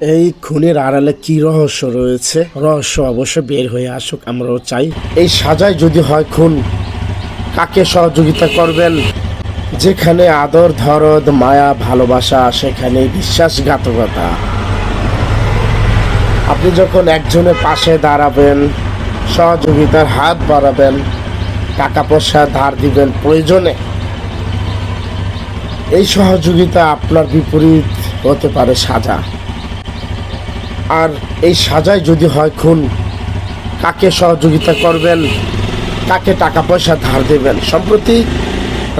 এই খুনের আড়ালে কি রহস্য রয়েছে? রহস্য অবশ্য বের হয়ে আসুক, আমরাও চাই। এই সাজায় যদি হয় খুন, কাকে সহযোগিতা করবেন? যেখানে আদর, দরদ, মায়া, ভালোবাসা, সেখানে বিশ্বাসঘাতকতা। আপনি যখন একজনের পাশে দাঁড়াবেন, সহযোগিতার হাত বাড়াবেন, টাকা পয়সা ধার দিবেন প্রয়োজনে, এই সহযোগিতা আপনার বিপরীত হতে পারে সাজা। আর এই সাজায় যদি হয় খুন, কাকে সহযোগিতা করবেন? কাকে টাকা পয়সা ধার দেবেন? সম্প্রতি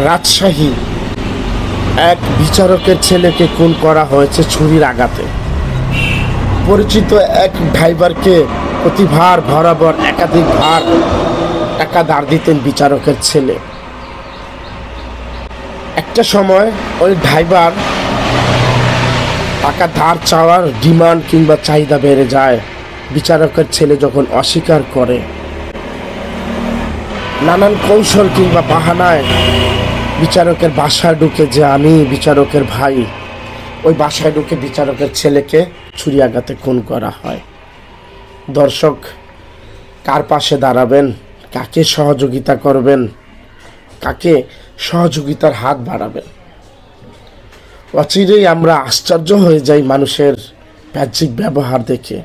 রাজশাহী এক বিচারকের ছেলেকে খুন করা হয়েছে ছুরির আঘাতে। পরিচিত এক ড্রাইভারকে প্রতিবার বরাবর একাধিকবার টাকা ধার দিতেন বিচারকের ছেলে। একটা সময় ওই ড্রাইভার টাকা ধার চাওয়ার ডিমান্ড কিংবা চাহিদা বেড়ে যায়। বিচারকের ছেলে যখন অস্বীকার করে, নানান কৌশল কিংবা বাহানায় বিচারকের বাসায় ঢুকে, যে আমি বিচারকের ভাই, ওই বাসায় ঢুকে বিচারকের ছেলেকে ছুরি আঘাতে খুন করা হয়। দর্শক, কার পাশে দাঁড়াবেন? কাকে সহযোগিতা করবেন? কাকে সহযোগিতার হাত বাড়াবেন? অচিরেই আমরা আশ্চর্য হয়ে যাই মানুষের বাহ্যিক ব্যবহার দেখে।